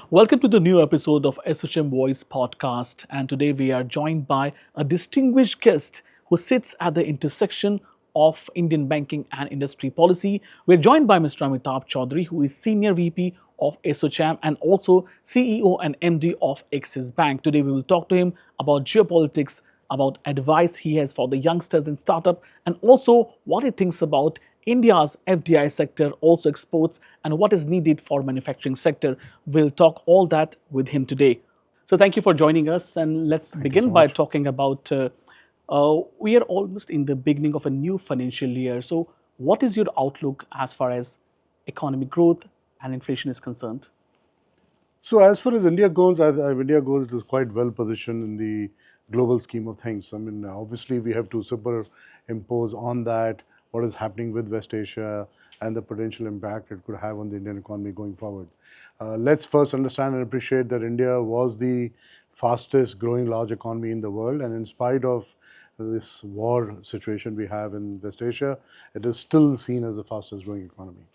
Welcome to the new episode of ASSOCHAM Voice podcast. And today we are joined by a distinguished guest who sits at the intersection of Indian banking and industry policy. We're joined by Mr. Amitabh Chaudhry, who is Senior VP of ASSOCHAM and also CEO and MD of Axis Bank. Today we will talk to him about geopolitics, about advice he has for the youngsters in startup, and also what he thinks about India's FDI sector, also exports, and what is needed for manufacturing sector. We'll talk all that with him today. So thank you for joining us, and let's Thank you begin so by much. talking about. We are almost in the beginning of a new financial year. So, what is your outlook as far as economic growth and inflation is concerned? So as far as India goes, it is quite well positioned in the global scheme of things. I mean, obviously we have to superimpose on that what is happening with West Asia and the potential impact it could have on the Indian economy going forward. Let's first understand and appreciate that India was the fastest growing large economy in the world, and in spite of this war situation we have in West Asia, it is still seen as the fastest growing economy.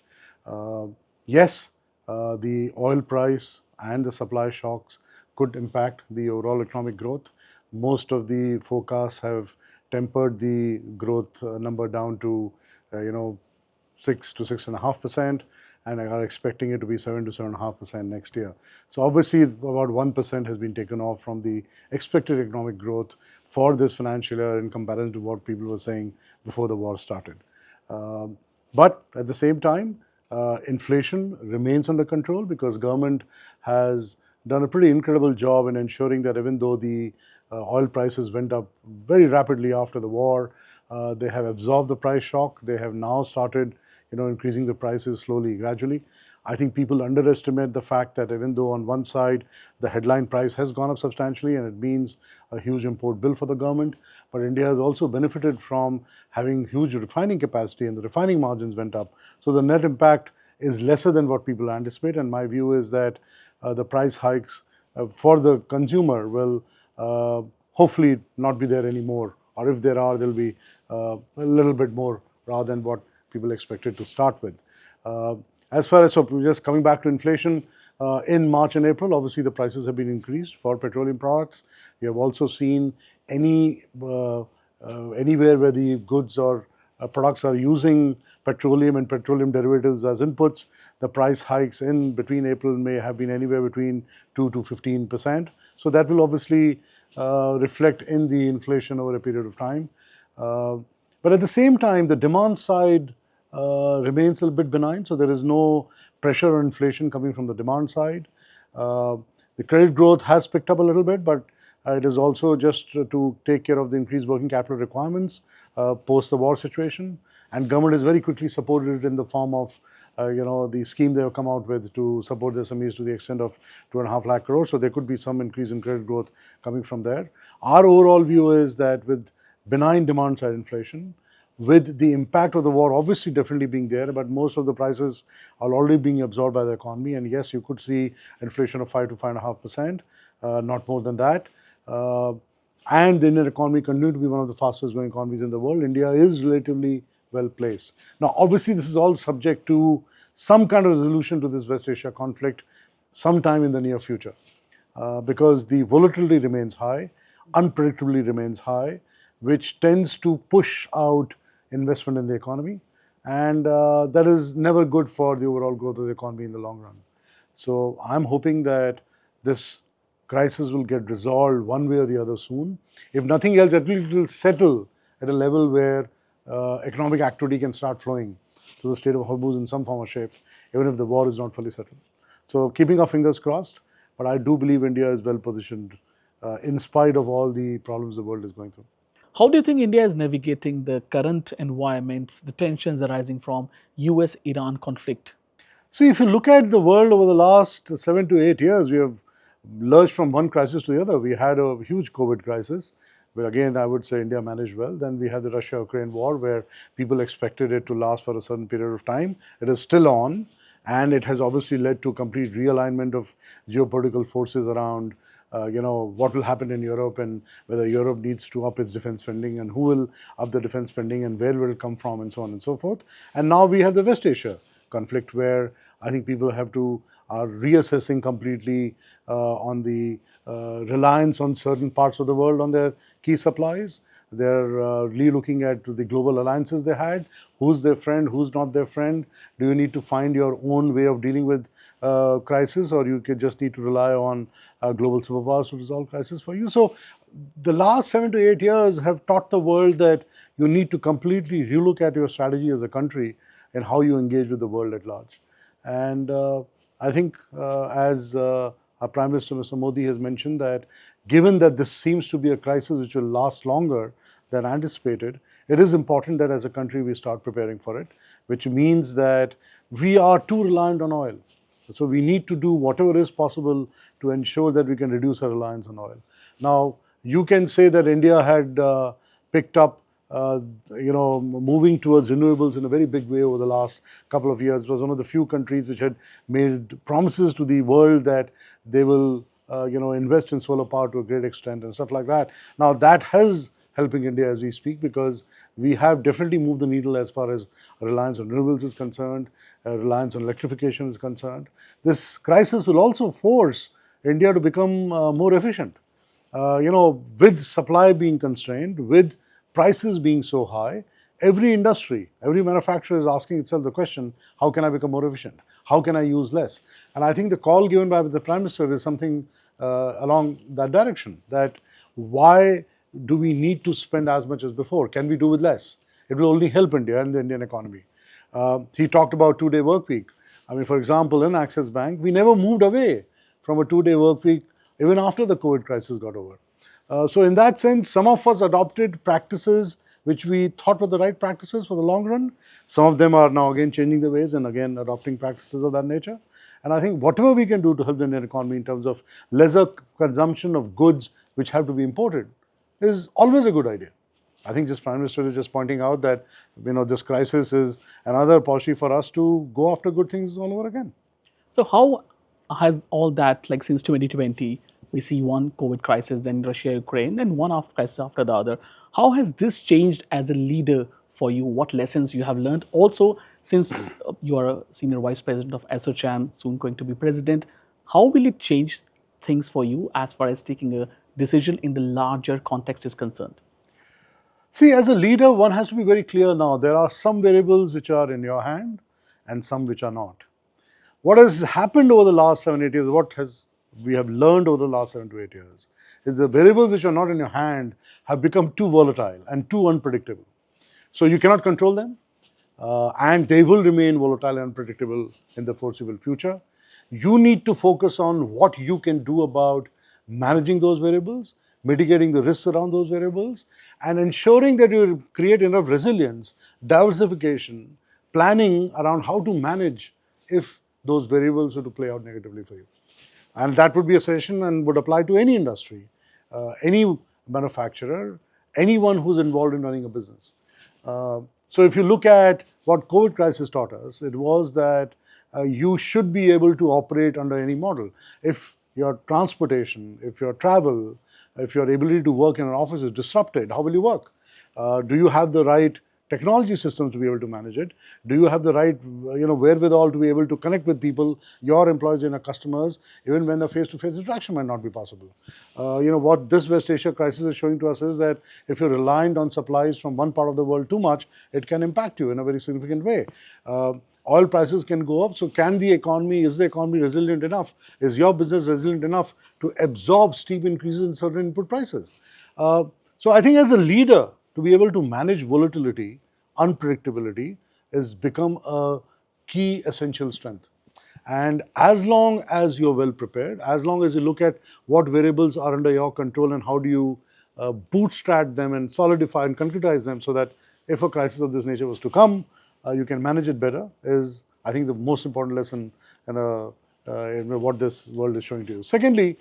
Uh, yes, the oil price and the supply shocks could impact the overall economic growth. Most of the forecasts have tempered the growth number down to, 6 to 6.5%, and are expecting it to be 7 to 7.5% next year. So obviously, about 1% has been taken off from the expected economic growth for this financial year in comparison to what people were saying before the war started. Um, but at the same time, inflation remains under control because government has done a pretty incredible job in ensuring that even though the oil prices went up very rapidly after the war, they have absorbed the price shock. They have now started, increasing the prices slowly, gradually. I think people underestimate the fact that even though on one side the headline price has gone up substantially and it means a huge import bill for the government, but India has also benefited from having huge refining capacity and the refining margins went up. So the net impact is lesser than what people anticipate. And my view is that the price hikes for the consumer will hopefully not be there anymore. Or if there are, they'll be a little bit more rather than what people expected to start with. Uh, as far as, so just coming back to inflation, in March and April, obviously the prices have been increased for petroleum products. We have also seen anywhere where the goods or products are using petroleum and petroleum derivatives as inputs, the price hikes in between April and May have been anywhere between 2 to 15%. So that will obviously reflect in the inflation over a period of time. Uh, but at the same time, the demand side remains a little bit benign, so there is no pressure on inflation coming from the demand side. Uh, the credit growth has picked up a little bit, but it is also just to take care of the increased working capital requirements post the war situation. And government has very quickly supported it in the form of the scheme they have come out with to support the SMEs to the extent of 2.5 lakh crores. So there could be some increase in credit growth coming from there. Our overall view is that with benign demand side inflation, with the impact of the war obviously definitely being there, but most of the prices are already being absorbed by the economy. And yes, you could see inflation of 5 to 5.5%, not more than that. Uh, and the Indian economy continued to be one of the fastest growing economies in the world. India is relatively well placed. Now, obviously, this is all subject to some kind of resolution to this West Asia conflict sometime in the near future, because the volatility remains high, unpredictability remains high, which tends to push out investment in the economy, and that is never good for the overall growth of the economy in the long run. So I'm hoping that this crisis will get resolved one way or the other soon. If nothing else, at least it will settle at a level where economic activity can start flowing to the Strait of Hormuz in some form or shape, even if the war is not fully settled. So keeping our fingers crossed, but I do believe India is well positioned in spite of all the problems the world is going through. How do you think India is navigating the current environment, the tensions arising from US Iran conflict? So if you look at the world over the last 7 to 8 years, we have lurched from one crisis to the other. We had a huge COVID crisis, where again I would say India managed well. Then we had the Russia-Ukraine war, where people expected it to last for a certain period of time. It is still on, and it has obviously led to complete realignment of geopolitical forces around what will happen in Europe and whether Europe needs to up its defense spending and who will up the defense spending and where will it come from and so on and so forth. And now we have the West Asia conflict, where I think people have to are reassessing completely on the reliance on certain parts of the world on their key supplies. They're re-looking at the global alliances they had. Who's their friend? Who's not their friend? Do you need to find your own way of dealing with crisis, or you could just need to rely on global superpowers to resolve crisis for you? So, the last 7 to 8 years have taught the world that you need to completely relook at your strategy as a country and how you engage with the world at large. And I think, as our Prime Minister Mr. Modi has mentioned, that given that this seems to be a crisis which will last longer than anticipated, it is important that as a country we start preparing for it, which means that we are too reliant on oil. So we need to do whatever is possible to ensure that we can reduce our reliance on oil. Now, you can say that India had picked up, moving towards renewables in a very big way over the last couple of years. It was one of the few countries which had made promises to the world that they will, invest in solar power to a great extent and stuff like that. Now, that has helping India as we speak, because we have definitely moved the needle as far as reliance on renewables is concerned, reliance on electrification is concerned. This crisis will also force India to become more efficient. With supply being constrained, with prices being so high, every industry, every manufacturer is asking itself the question, how can I become more efficient? How can I use less? And I think the call given by the Prime Minister is something along that direction, that why do we need to spend as much as before? Can we do with less? It will only help India and the Indian economy. He talked about 2-day work week. I mean, for example, in Axis Bank, we never moved away from a 2-day work week even after the COVID crisis got over. So in that sense, some of us adopted practices which we thought were the right practices for the long run. Some of them are now again changing the ways and again adopting practices of that nature. And I think whatever we can do to help the Indian economy in terms of lesser consumption of goods which have to be imported is always a good idea. I think just Prime Minister is just pointing out that this crisis is another opportunity for us to go after good things all over again. So how has all that, like since 2020, we see one COVID crisis, then Russia, Ukraine, then one after crisis after the other. How has this changed as a leader for you? What lessons you have learned? Also, since you are a senior vice president of ASSOCHAM, soon going to be president, how will it change things for you as far as taking a decision in the larger context is concerned? See, as a leader, one has to be very clear now. There are some variables which are in your hand and some which are not. What has happened over the last 7-8 years, we have learned over the last 7 to 8 years, is the variables which are not in your hand have become too volatile and too unpredictable. So you cannot control them, and they will remain volatile and unpredictable in the foreseeable future. You need to focus on what you can do about managing those variables, mitigating the risks around those variables, and ensuring that you create enough resilience, diversification, planning around how to manage if those variables were to play out negatively for you. And that would be a suggestion and would apply to any industry, any manufacturer, anyone who's involved in running a business. So if you look at what COVID crisis taught us, it was that you should be able to operate under any model. If your transportation, if your travel, if your ability to work in an office is disrupted, how will you work? Do you have the right technology systems to be able to manage it? Do you have the right wherewithal to be able to connect with people, your employees and your customers, even when the face-to-face interaction might not be possible? What this West Asia crisis is showing to us is that if you're reliant on supplies from one part of the world too much, it can impact you in a very significant way. Oil prices can go up, so is the economy resilient enough? Is your business resilient enough to absorb steep increases in certain input prices? So I think as a leader, to be able to manage volatility, unpredictability has become a key essential strength. And as long as you're well prepared, as long as you look at what variables are under your control and how do you bootstrap them and solidify and concretize them so that if a crisis of this nature was to come, you can manage it better, is I think the most important lesson in what this world is showing to you. Secondly,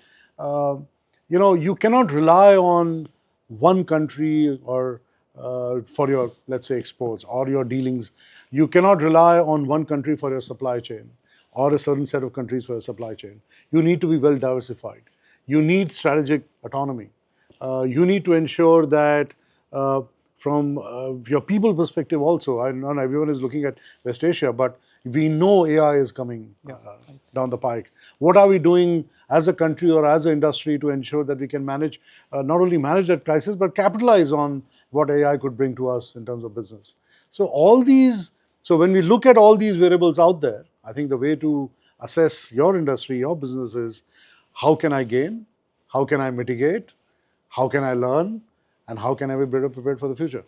you cannot rely on one country or for your, let's say, exports or your dealings. You cannot rely on one country for your supply chain or a certain set of countries for your supply chain. You need to be well diversified. You need strategic autonomy. You need to ensure that from your people perspective also, I know everyone is looking at West Asia, but We know AI is coming down the pike. What are we doing as a country or as an industry to ensure that we can manage, not only manage that crisis, but capitalize on what AI could bring to us in terms of business? So all these, so when we look at all these variables out there, I think the way to assess your industry, your business is, how can I gain? How can I mitigate? How can I learn? And how can I be better prepared for the future?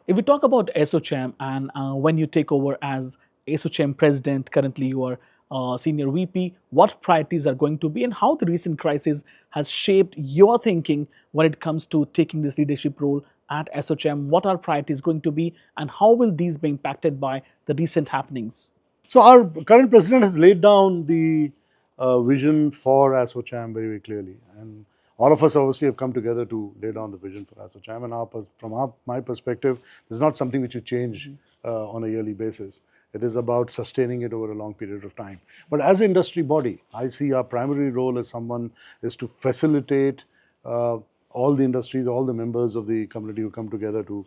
If we talk about ASSOCHAM and when you take over as ASSOCHAM president, currently you are senior VP, what priorities are going to be and how the recent crisis has shaped your thinking when it comes to taking this leadership role at ASSOCHAM? What are priorities going to be and how will these be impacted by the recent happenings? So our current president has laid down the vision for ASSOCHAM very, very clearly, and all of us obviously have come together to lay down the vision for ASSOCHAM. And my perspective, this is not something which you change on a yearly basis. It is about sustaining it over a long period of time. But as an industry body, I see our primary role as someone is to facilitate all the industries, all the members of the community who come together to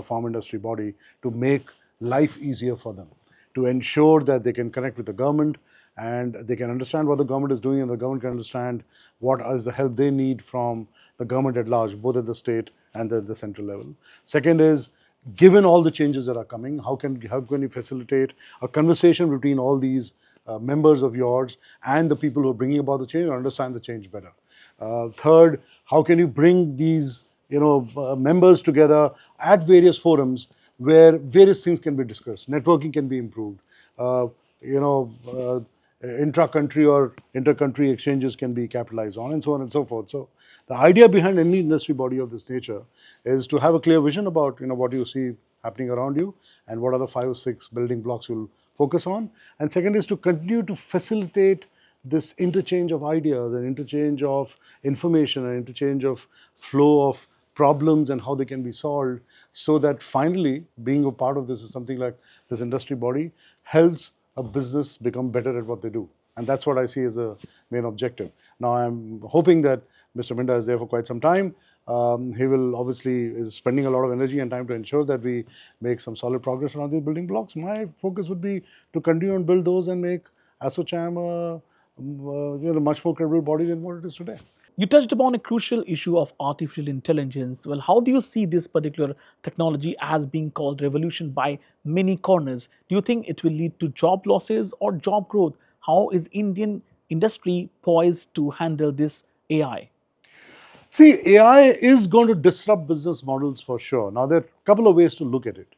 form industry body to make life easier for them, to ensure that they can connect with the government and they can understand what the government is doing and the government can understand what is the help they need from the government at large, both at the state and at the central level. Second is, given all the changes that are coming, how can you facilitate a conversation between all these members of yours and the people who are bringing about the change and understand the change better? Third, how can you bring these members together at various forums where various things can be discussed, networking can be improved, uh, you know, uh, intra-country or inter-country exchanges can be capitalized on, and so on and so forth. So the idea behind any industry body of this nature is to have a clear vision about what you see happening around you and what are the 5 or 6 building blocks you'll focus on. And second is to continue to facilitate this interchange of ideas and interchange of information and interchange of flow of problems and how they can be solved, so that finally being a part of this is something like this industry body helps a business become better at what they do. And that's what I see as a main objective. Now I'm hoping that Mr. Minda is there for quite some time. He will obviously is spending a lot of energy and time to ensure that we make some solid progress around these building blocks. My focus would be to continue and build those and make ASSOCHAM a much more credible body than what it is today. You touched upon a crucial issue of artificial intelligence. Well, how do you see this particular technology as being called revolution by many corners? Do you think it will lead to job losses or job growth? How is Indian industry poised to handle this AI? See, AI is going to disrupt business models for sure. Now, there are a couple of ways to look at it.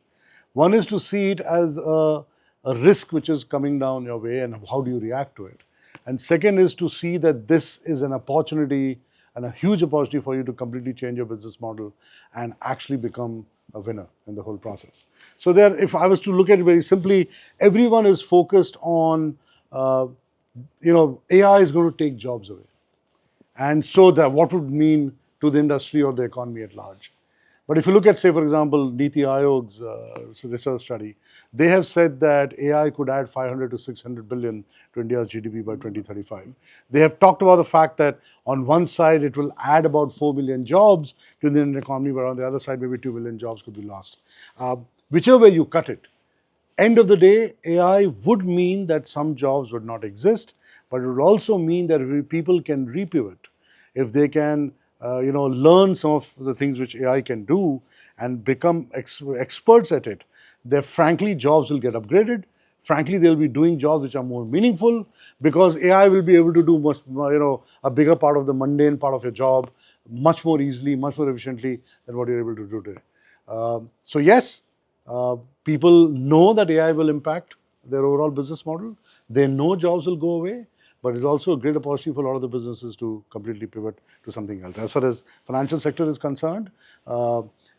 One is to see it as a risk which is coming down your way and how do you react to it. And second is to see that this is an opportunity and a huge opportunity for you to completely change your business model and actually become a winner in the whole process. So there, if I was to look at it very simply, everyone is focused on, AI is going to take jobs away. And so that what would mean to the industry or the economy at large. But if you look at, say, for example, Niti Aayog's research study, they have said that AI could add 500 to 600 billion to India's GDP by 2035. They have talked about the fact that on one side it will add about 4 million jobs to the Indian economy, but on the other side maybe 2 million jobs could be lost. Whichever way you cut it, end of the day, AI would mean that some jobs would not exist, but it would also mean that people can repivot. If they can, learn some of the things which AI can do and become experts at it, then frankly, jobs will get upgraded. Frankly, they'll be doing jobs which are more meaningful because AI will be able to do much, a bigger part of the mundane part of your job much more easily, much more efficiently than what you're able to do today. So yes, people know that AI will impact their overall business model. They know jobs will go away, but it's also a great opportunity for a lot of the businesses to completely pivot to something else. As far as financial sector is concerned,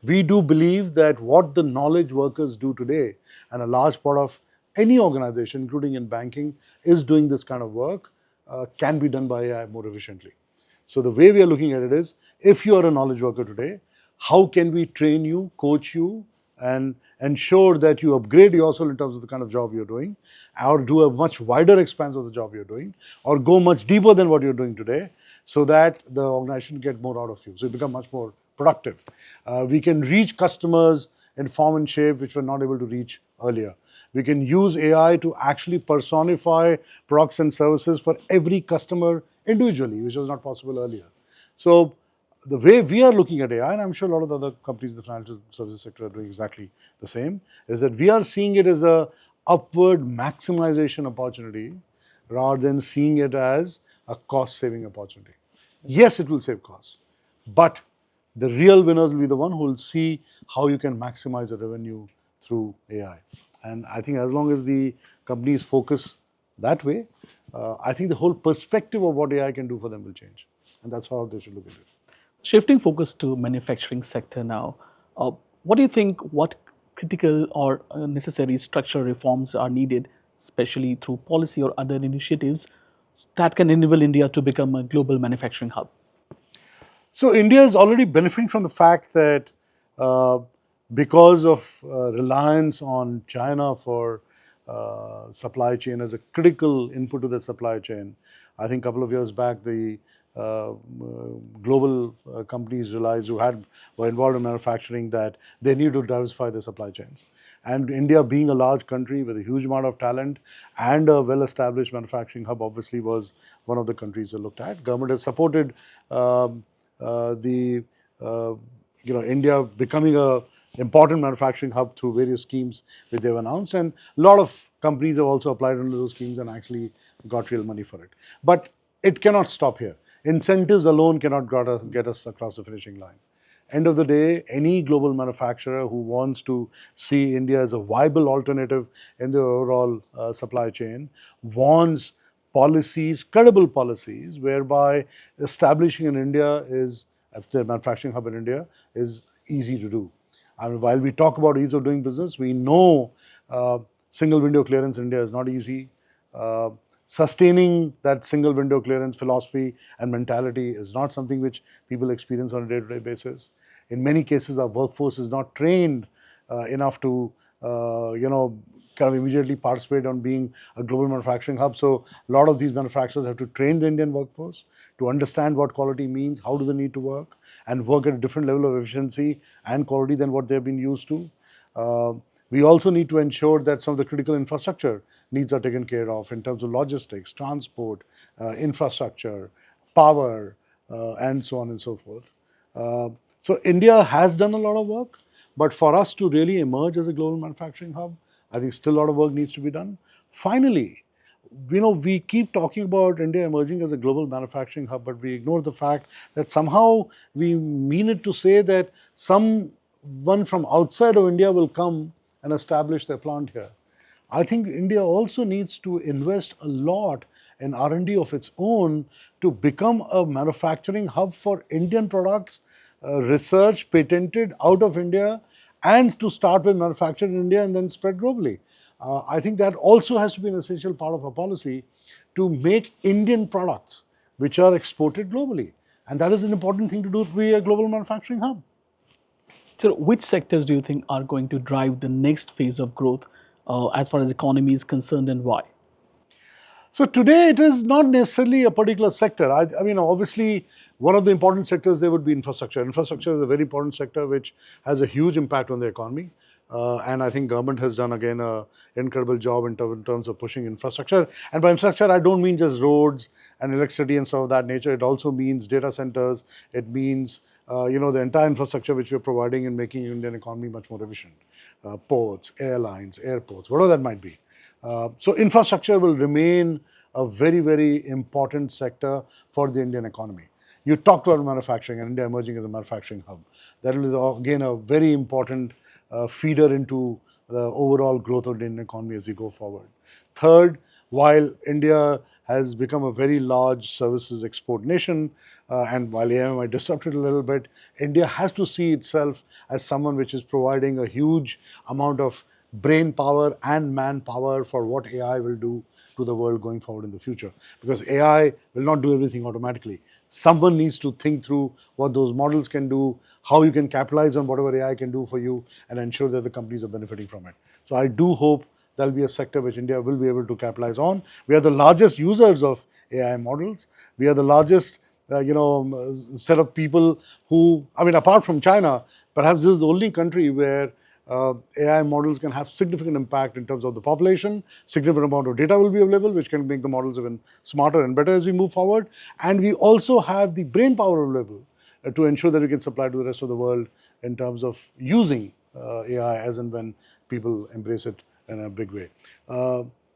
we do believe that what the knowledge workers do today, and a large part of any organization, including in banking, is doing this kind of work, can be done by AI more efficiently. So the way we are looking at it is, if you are a knowledge worker today, how can we train you, coach you, and ensure that you upgrade yourself in terms of the kind of job you're doing, or do a much wider expanse of the job you're doing, or go much deeper than what you're doing today, so that the organization get more out of you, so you become much more productive. We can reach customers in form and shape which we're not able to reach earlier. We can use AI to actually personify products and services for every customer individually, which was not possible earlier. So the way we are looking at AI, and I'm sure a lot of the other companies in the financial services sector are doing exactly the same, is that we are seeing it as a upward maximization opportunity rather than seeing it as a cost-saving opportunity. Yes, it will save costs, but the real winners will be the one who will see how you can maximize the revenue through AI. And I think as long as the companies focus that way, I think the whole perspective of what AI can do for them will change. And that's how they should look at it. Shifting focus to manufacturing sector now, what do you think? What critical or necessary structural reforms are needed, especially through policy or other initiatives, that can enable India to become a global manufacturing hub? So India is already benefiting from the fact that uh, because of reliance on China for supply chain as a critical input to the supply chain, I think a couple of years back the global companies realized were involved in manufacturing that they need to diversify their supply chains. And India, being a large country with a huge amount of talent and a well-established manufacturing hub, obviously was one of the countries they looked at. Government has supported the India becoming a important manufacturing hub through various schemes which they've announced, and a lot of companies have also applied under those schemes and actually got real money for it. But it cannot stop here. Incentives alone cannot get us across the finishing line. End of the day, any global manufacturer who wants to see India as a viable alternative in the overall supply chain wants policies, credible policies, whereby establishing in India is, the manufacturing hub in India is easy to do. And while we talk about ease of doing business, we know single window clearance in India is not easy. Uh, Sustaining that single window clearance philosophy and mentality is not something which people experience on a day-to-day basis. In many cases, our workforce is not trained enough to, kind of immediately participate on being a global manufacturing hub. So a lot of these manufacturers have to train the Indian workforce to understand what quality means, how do they need to work, and work at a different level of efficiency and quality than what they've been used to. Uh, we also need to ensure that some of the critical infrastructure needs are taken care of in terms of logistics, transport, infrastructure, power, and so on and so forth. Uh, so India has done a lot of work, but for us to really emerge as a global manufacturing hub, I think still a lot of work needs to be done. Finally, we keep talking about India emerging as a global manufacturing hub, but we ignore the fact that somehow we mean it to say that someone from outside of India will come and establish their plant here. I think India also needs to invest a lot in R&D of its own to become a manufacturing hub for Indian products, research patented out of India, and to start with manufactured in India and then spread globally. I think that also has to be an essential part of our policy to make Indian products which are exported globally. And that is an important thing to do to be a global manufacturing hub. So, which sectors do you think are going to drive the next phase of growth as far as economy is concerned, and why? So today it is not necessarily a particular sector. I mean, obviously, one of the important sectors there would be infrastructure. Infrastructure is a very important sector which has a huge impact on the economy. And I think government has done again an incredible job in terms of pushing infrastructure. And by infrastructure, I don't mean just roads and electricity and stuff of that nature. It also means data centers. It means the entire infrastructure which we're providing in making Indian economy much more efficient. Ports, airlines, airports, whatever that might be. So infrastructure will remain a very, very important sector for the Indian economy. You talked about manufacturing and India emerging as a manufacturing hub. That will again a very important feeder into the overall growth of the Indian economy as we go forward. Third, while India has become a very large services export nation, and while AI might disrupt it a little bit, India has to see itself as someone which is providing a huge amount of brain power and manpower for what AI will do to the world going forward in the future. Because AI will not do everything automatically. Someone needs to think through what those models can do, how you can capitalize on whatever AI can do for you, and ensure that the companies are benefiting from it. So I do hope there'll be a sector which India will be able to capitalize on. We are the largest users of AI models. We are the largest, set of people who, I mean, apart from China, perhaps this is the only country where AI models can have significant impact in terms of the population. Significant amount of data will be available, which can make the models even smarter and better as we move forward. And we also have the brain power available to ensure that we can supply to the rest of the world in terms of using AI as and when people embrace it in a big way.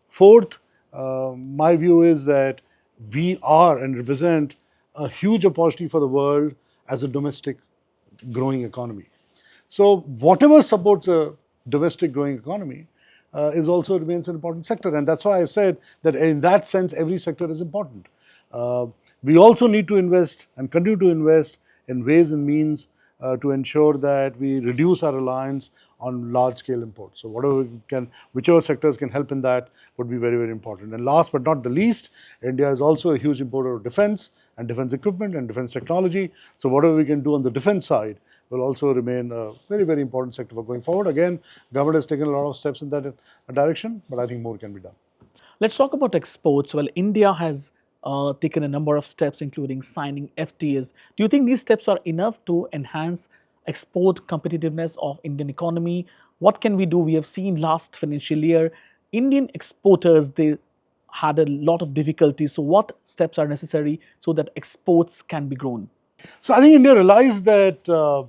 Fourth, my view is that we are and represent a huge opportunity for the world as a domestic growing economy. So whatever supports a domestic growing economy is also remains an important sector, and that's why I said that in that sense every sector is important. Uh, we also need to invest and continue to invest in ways and means to ensure that we reduce our reliance on large scale imports. So whatever we can, whichever sectors can help in that would be very, very important. And last but not the least, India is also a huge importer of defense and defense equipment and defense technology. So whatever we can do on the defense side will also remain a very, very important sector for going forward. Again, government has taken a lot of steps in that direction, but I think more can be done. Let's talk about exports. Well, India has taken a number of steps, including signing FTAs. Do you think these steps are enough to enhance export competitiveness of Indian economy? What can we do? We have seen last financial year, Indian exporters, they had a lot of difficulties. So what steps are necessary so that exports can be grown? So I think India realized that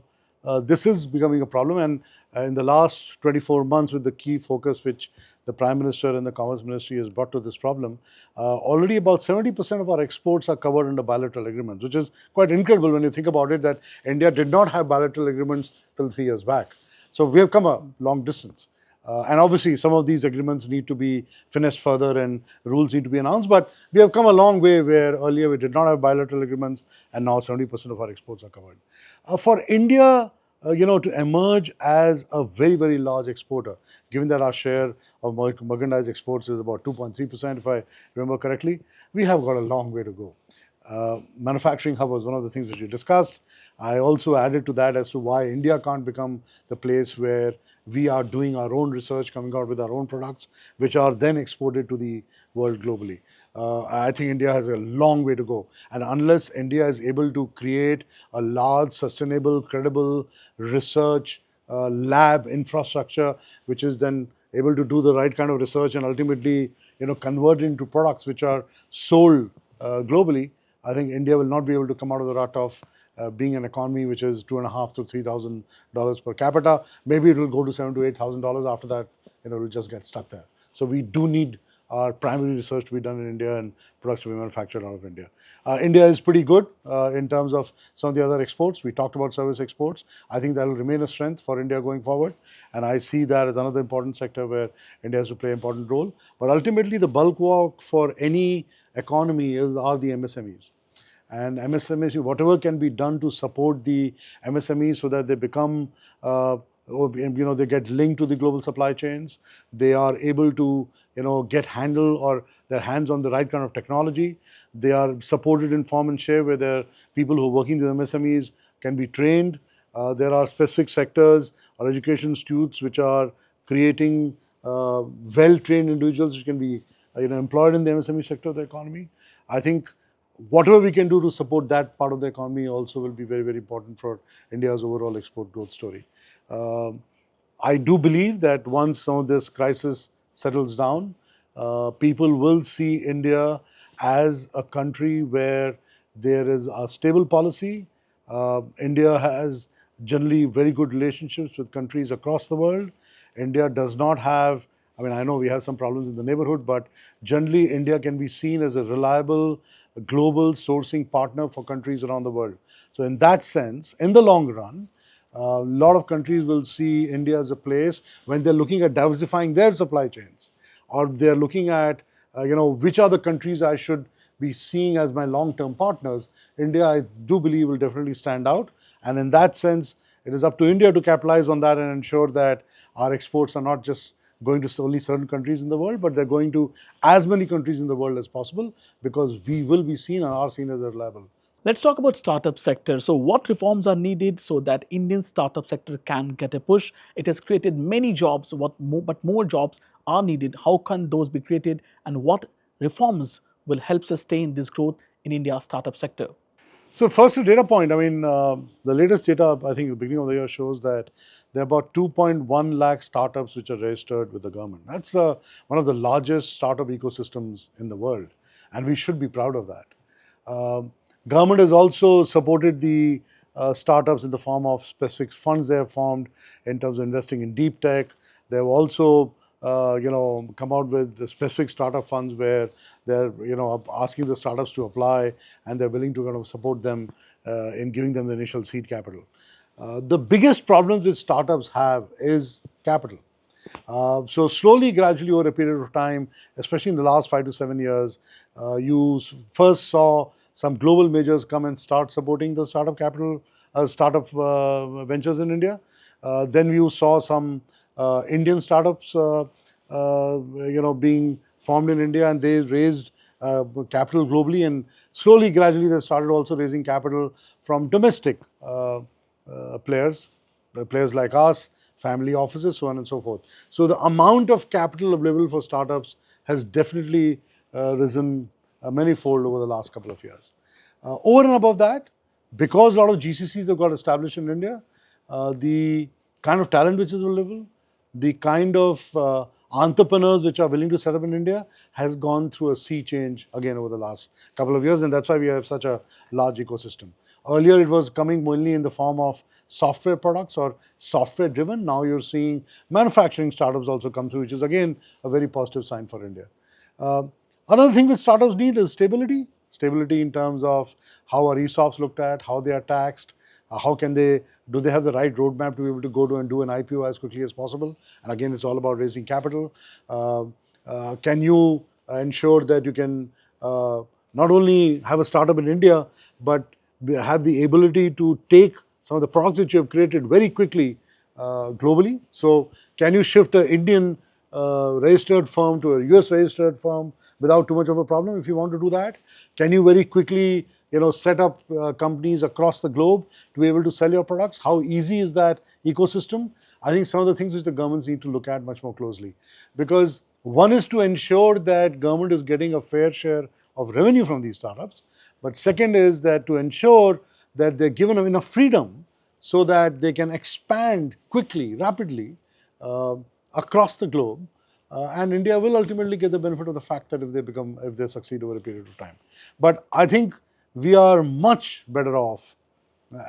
this is becoming a problem, and in the last 24 months, with the key focus which the Prime Minister and the Commerce Ministry has brought to this problem, already about 70% of our exports are covered under bilateral agreements, which is quite incredible when you think about it, that India did not have bilateral agreements till 3 years back. So we have come a long distance. And obviously, some of these agreements need to be finished further and rules need to be announced. But we have come a long way where earlier we did not have bilateral agreements and now 70% of our exports are covered. For India, to emerge as a very, very large exporter, given that our share of merchandise exports is about 2.3%, if I remember correctly, we have got a long way to go. Manufacturing hub was one of the things which we discussed. I also added to that as to why India can't become the place where we are doing our own research, coming out with our own products, which are then exported to the world globally. I think India has a long way to go. And unless India is able to create a large, sustainable, credible research lab infrastructure, which is then able to do the right kind of research and ultimately, convert into products which are sold globally, I think India will not be able to come out of the rut of being an economy which is $2,500 to $3,000 per capita. Maybe it will go to $7,000 to $8,000. After that, it will just get stuck there. So we do need our primary research to be done in India and products to be manufactured out of India. India is pretty good in terms of some of the other exports. We talked about service exports. I think that will remain a strength for India going forward. And I see that as another important sector where India has to play an important role. But ultimately, the bulk work for any economy are the MSMEs. And MSMEs, whatever can be done to support the MSMEs so that they become, they get linked to the global supply chains. They are able to, get handle or their hands on the right kind of technology. They are supported in form and share where there are people who are working in the MSMEs can be trained. There are specific sectors or education institutes which are creating well-trained individuals which can be, employed in the MSME sector of the economy. I think whatever we can do to support that part of the economy also will be very, very important for India's overall export growth story. I do believe that once some of this crisis settles down, people will see India as a country where there is a stable policy. India has generally very good relationships with countries across the world. India does not have, I know we have some problems in the neighborhood, but generally India can be seen as a reliable global sourcing partner for countries around the world. So in that sense, in the long run, a lot of countries will see India as a place when they're looking at diversifying their supply chains, or they're looking at, which are the countries I should be seeing as my long-term partners. India, I do believe, will definitely stand out. And in that sense, it is up to India to capitalize on that and ensure that our exports are not just going to only certain countries in the world, but they're going to as many countries in the world as possible, because we will be seen and are seen as reliable. Let's talk about startup sector. So what reforms are needed so that Indian startup sector can get a push? It has created many jobs, but more jobs are needed. How can those be created, and what reforms will help sustain this growth in India's startup sector? So first, a data point. The latest data, I think, at the beginning of the year shows that there are about 2.1 lakh startups which are registered with the government. That's one of the largest startup ecosystems in the world, and we should be proud of that. Government has also supported the startups in the form of specific funds they have formed in terms of investing in deep tech. They have also, come out with the specific startup funds where they're, asking the startups to apply, and they're willing to kind of support them in giving them the initial seed capital. The biggest problems which startups have is capital. So slowly, gradually, over a period of time, especially in the last 5 to 7 years, you first saw some global majors come and start supporting the startup capital, startup ventures in India. Then you saw some Indian startups, being formed in India, and they raised capital globally, and slowly, gradually, they started also raising capital from domestic players, players like us, family offices, so on and so forth. So the amount of capital available for startups has definitely risen manyfold over the last couple of years. Over and above that, because a lot of GCCs have got established in India, the kind of talent which is available, the kind of entrepreneurs which are willing to set up in India has gone through a sea change again over the last couple of years, and that's why we have such a large ecosystem. Earlier, it was coming mainly in the form of software products or software driven. Now you're seeing manufacturing startups also come through, which is again a very positive sign for India. Another thing which startups need is stability. Stability in terms of how are ESOPs looked at, how they are taxed, how can they, do they have the right roadmap to be able to go to and do an IPO as quickly as possible? And again, it's all about raising capital. Can you ensure that you can not only have a startup in India, but have the ability to take some of the products that you have created very quickly globally? So can you shift an Indian registered firm to a US registered firm without too much of a problem if you want to do that? Can you very quickly set up companies across the globe to be able to sell your products? How easy is that ecosystem? I think some of the things which the governments need to look at much more closely, because one is to ensure that government is getting a fair share of revenue from these startups, but second is that to ensure that they're given enough freedom so that they can expand quickly, rapidly across the globe, and India will ultimately get the benefit of the fact that if they succeed over a period of time. But I think we are much better off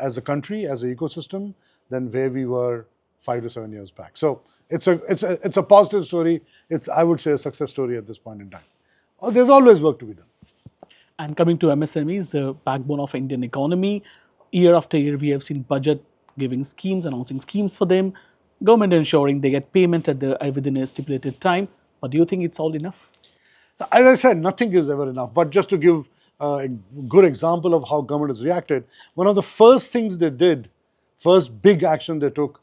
as a country, as an ecosystem, than where we were 5 to 7 years back. So it's a positive story. It's, I would say, a success story at this point in time. There's always work to be done. And coming to MSMEs, the backbone of Indian economy, year after year we have seen budget giving schemes, announcing schemes for them, government ensuring they get payment within a stipulated time. But do you think it's all enough? As I said, nothing is ever enough. But just to give a good example of how government has reacted, one of the first things they did, first big action they took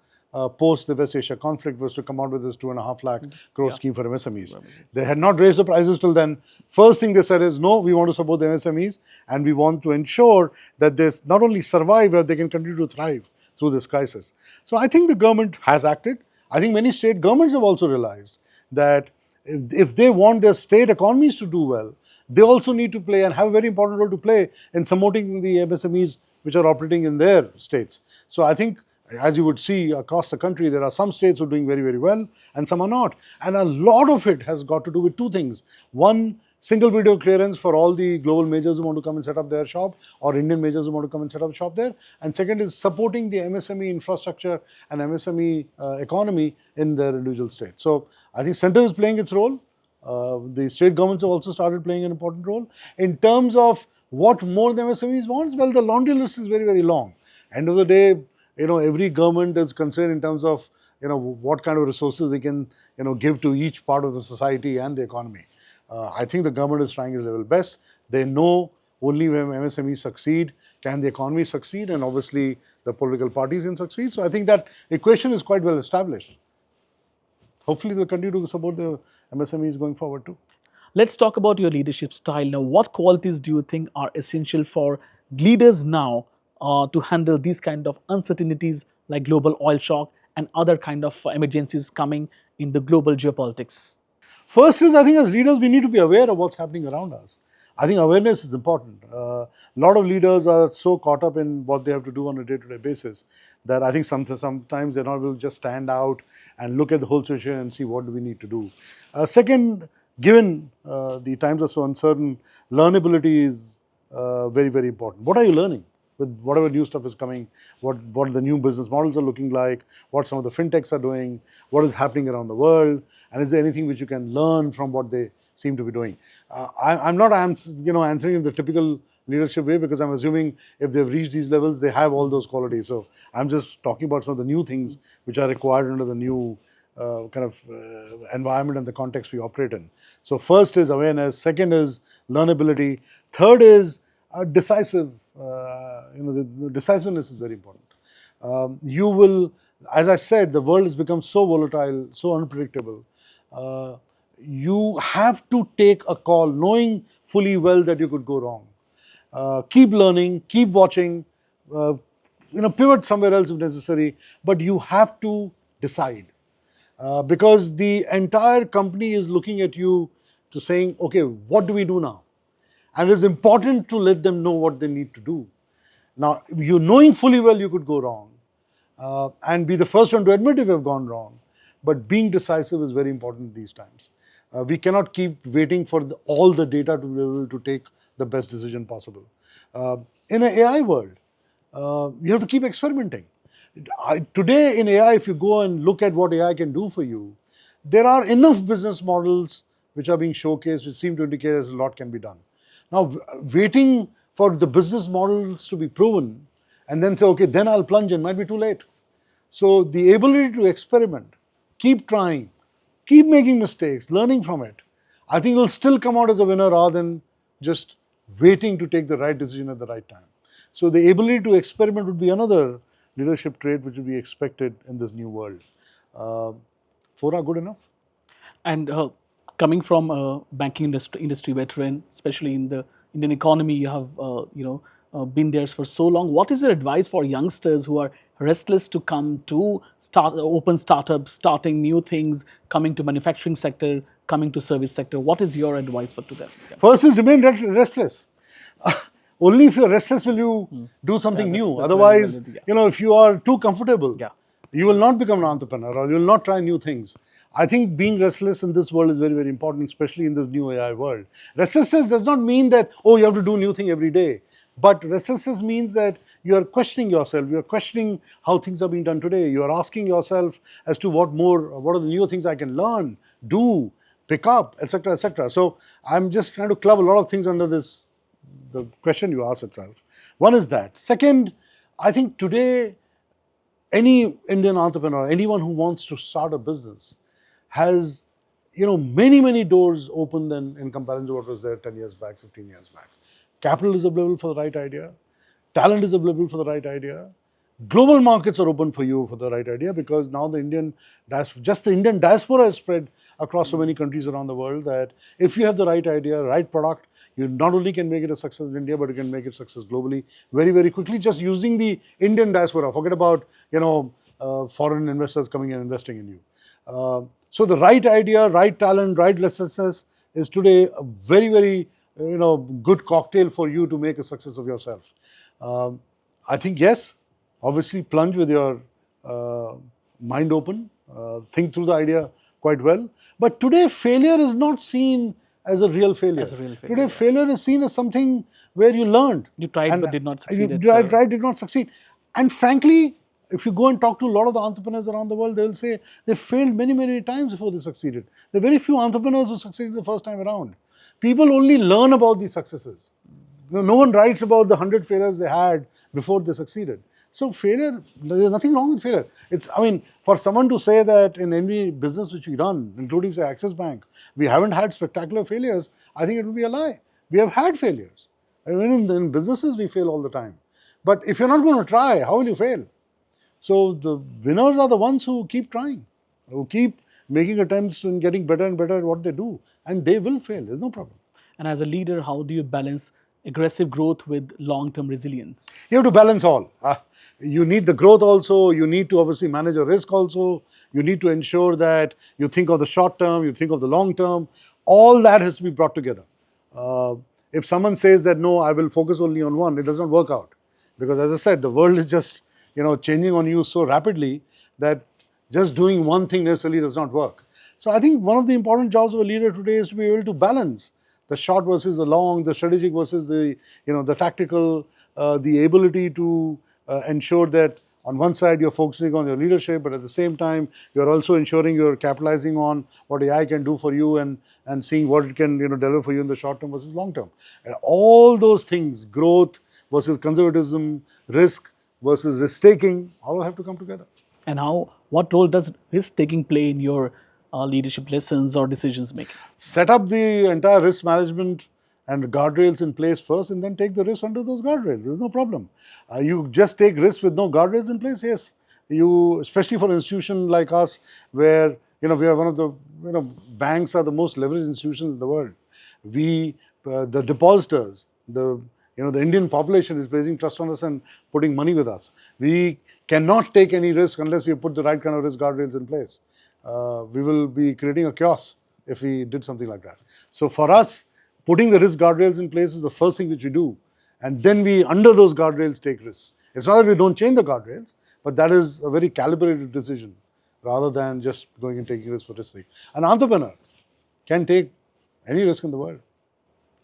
post the West Asia conflict, was to come out with this 2.5 lakh crore scheme for MSMEs. They had not raised the prices till then. First thing they said is, no, we want to support the MSMEs, and we want to ensure that they not only survive, but they can continue to thrive through this crisis. So I think the government has acted. I think many state governments have also realized that if they want their state economies to do well, they also need to play and have a very important role to play in supporting the MSMEs which are operating in their states. So I think, as you would see across the country, there are some states who are doing very, very well and some are not. And a lot of it has got to do with two things. One, single video clearance for all the global majors who want to come and set up their shop, or Indian majors who want to come and set up shop there. And second is supporting the MSME infrastructure and MSME economy in their individual states. So I think center is playing its role. The state governments have also started playing an important role. In terms of what more the MSMEs wants, well, the laundry list is very, very long. End of the day, every government is concerned in terms of, what kind of resources they can, give to each part of the society and the economy. I think the government is trying its level best. They know only when MSMEs succeed can the economy succeed, and obviously the political parties can succeed. So I think that equation is quite well established. Hopefully they'll continue to support the MSMEs going forward too. Let's talk about your leadership style. Now, what qualities do you think are essential for leaders now to handle these kind of uncertainties like global oil shock and other kind of emergencies coming in the global geopolitics? First is, I think as leaders, we need to be aware of what's happening around us. I think awareness is important. A lot of leaders are so caught up in what they have to do on a day-to-day basis that I think sometimes they're not able to just stand out and look at the whole situation and see what do we need to do. Second, given the times are so uncertain, learnability is very, very important. What are you learning with whatever new stuff is coming? What the new business models are looking like? What some of the fintechs are doing? What is happening around the world? And is there anything which you can learn from what they seem to be doing? I'm not answering in the typical leadership way, because I'm assuming if they've reached these levels, they have all those qualities. So I'm just talking about some of the new things which are required under the new environment and the context we operate in. So first is awareness, second is learnability, third is decisive. The decisiveness is very important. You will, as I said, the world has become so volatile, so unpredictable. You have to take a call knowing fully well that you could go wrong. Keep learning, keep watching, pivot somewhere else if necessary, but you have to decide. Because the entire company is looking at you to saying, okay, what do we do now? And it is important to let them know what they need to do. Now, you knowing fully well you could go wrong, and be the first one to admit if you have gone wrong, but being decisive is very important these times. We cannot keep waiting for all the data to be able to take the best decision possible. In an AI world, you have to keep experimenting. Today in AI, if you go and look at what AI can do for you, there are enough business models which are being showcased which seem to indicate as a lot can be done. Now, waiting for the business models to be proven and then say, okay, then I'll plunge in, might be too late. So the ability to experiment, keep trying, keep making mistakes, learning from it, I think you'll still come out as a winner rather than just waiting to take the right decision at the right time. So the ability to experiment would be another leadership trait which would be expected in this new world. Four are good enough? And coming from a banking industry veteran, especially in the Indian economy, you have been there for so long. What is your advice for youngsters who are restless to come to open startups, starting new things, coming to manufacturing sector, coming to service sector? What is your advice to them? Yeah. First is remain restless. Only if you're restless will you do something new. Otherwise, if you are too comfortable, you will not become an entrepreneur or you will not try new things. I think being restless in this world is very, very important, especially in this new AI world. Restlessness does not mean that, oh, you have to do a new thing every day. But restlessness means that you are questioning yourself, you are questioning how things are being done today. You are asking yourself as to what are the new things I can learn, do, pick up, etc., etc. So I'm just trying to club a lot of things under the question you asked itself. One is that. Second, I think today any Indian entrepreneur, anyone who wants to start a business, has many doors open than in comparison to what was there 10 years back, 15 years back. Capital is available for the right idea. Talent is available for the right idea. Global markets are open for you for the right idea, because now the Indian diaspora is spread across so many countries around the world that if you have the right idea, right product, you not only can make it a success in India, but you can make it success globally very, very quickly, just using the Indian diaspora. Forget about foreign investors coming and investing in you. So the right idea, right talent, right restlessness is today a very, very good cocktail for you to make a success of yourself. I think yes, obviously plunge with your mind open, think through the idea quite well. But today failure is not seen as a real failure. Today failure is seen as something where you learned. You tried but did not succeed. You tried, did not succeed. And frankly, if you go and talk to a lot of the entrepreneurs around the world, they will say they failed many times before they succeeded. There are very few entrepreneurs who succeeded the first time around. People only learn about these successes. No one writes about the 100 failures they had before they succeeded. So failure, there is nothing wrong with failure. For someone to say that in any business which we run, including say Axis Bank, we haven't had spectacular failures, I think it would be a lie. We have had failures. In businesses we fail all the time. But if you're not going to try, how will you fail? So the winners are the ones who keep trying, who keep making attempts and getting better and better at what they do. And they will fail, there's no problem. And as a leader, how do you balance aggressive growth with long-term resilience? You have to balance all. You need the growth also, you need to obviously manage your risk also, you need to ensure that you think of the short term, you think of the long term, all that has to be brought together. If someone says that no, I will focus only on one, it does not work out. Because as I said, the world is just changing on you so rapidly that just doing one thing necessarily does not work. So I think one of the important jobs of a leader today is to be able to balance the short versus the long, the strategic versus the tactical, the ability to ensure that on one side you're focusing on your leadership, but at the same time you're also ensuring you're capitalizing on what AI can do for you and seeing what it can deliver for you in the short term versus long term. And all those things, growth versus conservatism, risk versus risk taking, all have to come together. And what role does risk taking play in your leadership lessons or decisions making? Set up the entire risk management and guardrails in place first, and then take the risk under those guardrails. There's no problem. You just take risks with no guardrails in place. Yes, you, especially for an institution like us, where we are one of the banks are the most leveraged institutions in the world. We the depositors, the Indian population is placing trust on us and putting money with us. We cannot take any risk unless we put the right kind of risk guardrails in place. We will be creating a chaos if we did something like that. So for us, putting the risk guardrails in place is the first thing which we do, and then we, under those guardrails, take risks. It's not that we don't change the guardrails, but that is a very calibrated decision rather than just going and taking risks for risk's sake. An entrepreneur can take any risk in the world.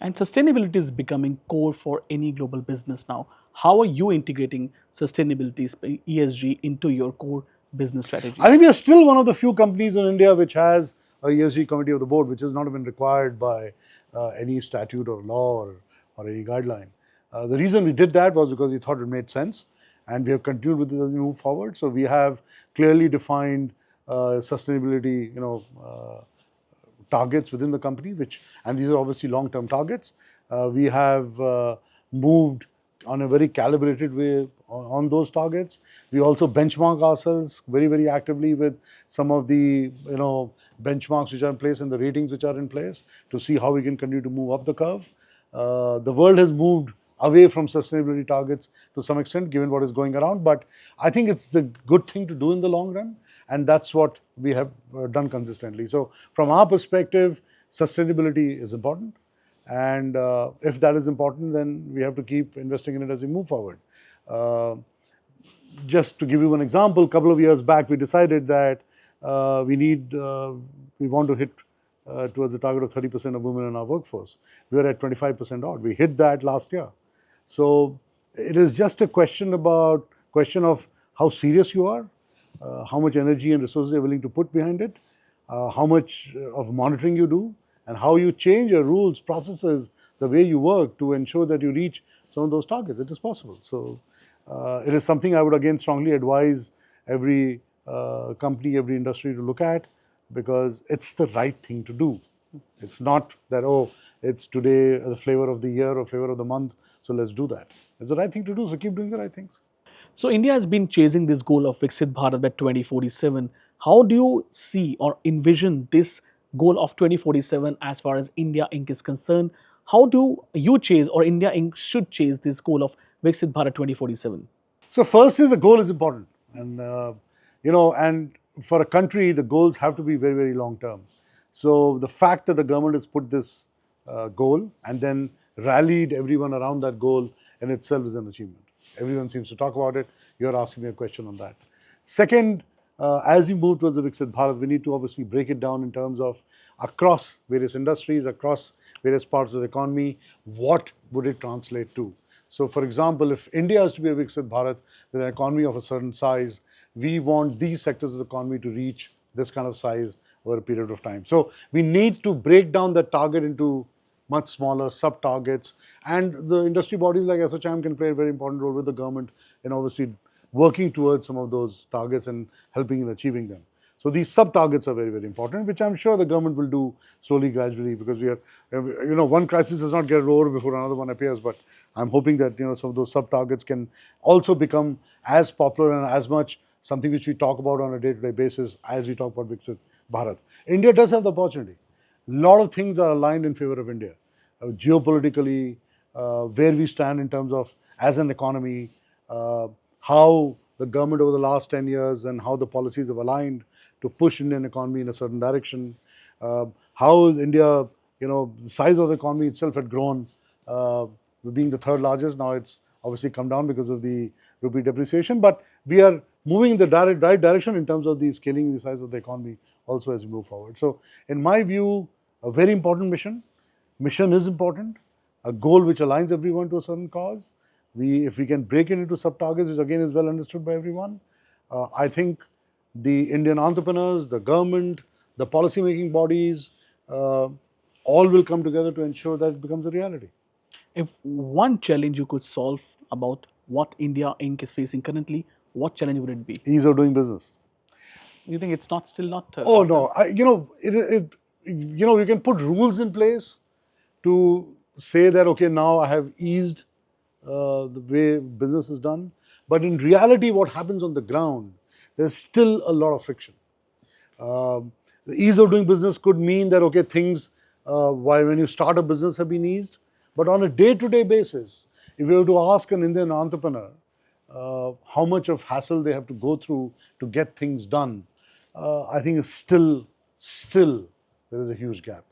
And sustainability is becoming core for any global business now. How are you integrating sustainability, ESG, into your core business strategy? I think we are still one of the few companies in India which has a ESG committee of the board, which has not been required by any statute or law or any guideline. The reason we did that was because we thought it made sense, and we have continued with it as we move forward. So we have clearly defined sustainability, targets within the company, and these are obviously long-term targets. We have moved on a very calibrated way on those targets. We also benchmark ourselves very, very actively with some of the benchmarks which are in place and the ratings which are in place to see how we can continue to move up the curve. The world has moved away from sustainability targets to some extent, given what is going around, but I think it's the good thing to do in the long run, and that's what we have done consistently. So from our perspective, sustainability is important, and if that is important, then we have to keep investing in it as we move forward. Just to give you one example, a couple of years back, we decided that we want to hit towards the target of 30% of women in our workforce. We were at 25% odd. We hit that last year. So it is just a question of how serious you are, how much energy and resources you're willing to put behind it, how much of monitoring you do, and how you change your rules, processes, the way you work to ensure that you reach some of those targets. It is possible. So it is something I would again strongly advise every company, every industry to look at, because it's the right thing to do. It's not that, oh, it's today the flavor of the year or flavor of the month, so let's do that. It's the right thing to do, so keep doing the right things. So India has been chasing this goal of Viksit Bharat by 2047. How do you see or envision this goal of 2047 as far as India Inc. is concerned? How do you chase, or India Inc. should chase, this goal of Viksit Bharat 2047? So first is the goal is important, and and for a country, the goals have to be very, very long term. So the fact that the government has put this goal and then rallied everyone around that goal in itself is an achievement. Everyone seems to talk about it. You're asking me a question on that. Second, as we move towards the Viksit Bharat, we need to obviously break it down in terms of across various industries, across various parts of the economy, what would it translate to? So for example, if India is to be a Viksit Bharat with an economy of a certain size, we want these sectors of the economy to reach this kind of size over a period of time. So we need to break down that target into much smaller sub-targets, and the industry bodies like ASSOCHAM can play a very important role with the government in obviously working towards some of those targets and helping in achieving them. So these sub-targets are very, very important, which I'm sure the government will do slowly, gradually, because we are, one crisis does not get over before another one appears, but I'm hoping that, some of those sub-targets can also become as popular and as much something which we talk about on a day-to-day basis as we talk about Viksit Bharat. India does have the opportunity. A lot of things are aligned in favor of India. Geopolitically, where we stand in terms of as an economy, how the government over the last 10 years and how the policies have aligned to push Indian economy in a certain direction, how India, the size of the economy itself had grown, being the third largest. Now it's obviously come down because of the rupee depreciation, but we are moving in the right direction in terms of the scaling the size of the economy also as we move forward. So in my view, a very important mission. Mission is important, a goal which aligns everyone to a certain cause. If we can break it into sub-targets, which again is well understood by everyone, I think the Indian entrepreneurs, the government, the policy-making bodies, all will come together to ensure that it becomes a reality. If one challenge you could solve about what India Inc. is facing currently, what challenge would it be? Ease of doing business. You think it's not still not? Oh no, you can put rules in place to say that okay, now I have eased the way business is done, but in reality, what happens on the ground, there's still a lot of friction. The ease of doing business could mean that okay, things when you start a business have been eased, but on a day-to-day basis, if you were to ask an Indian entrepreneur how much of hassle they have to go through to get things done, I think it's still there is a huge gap.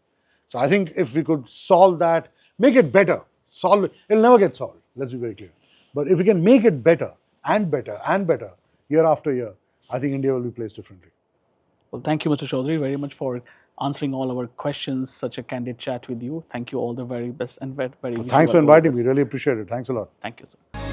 So I think if we could solve that, make it better, solve it, it'll never get solved, let's be very clear. But if we can make it better and better and better year after year, I think India will be placed differently. Well, thank you, Mr. Chaudhry, very much for answering all our questions. Such a candid chat with you. Thank you. All the very best and very. Thanks for inviting me. Really appreciate it. Thanks a lot. Thank you, sir.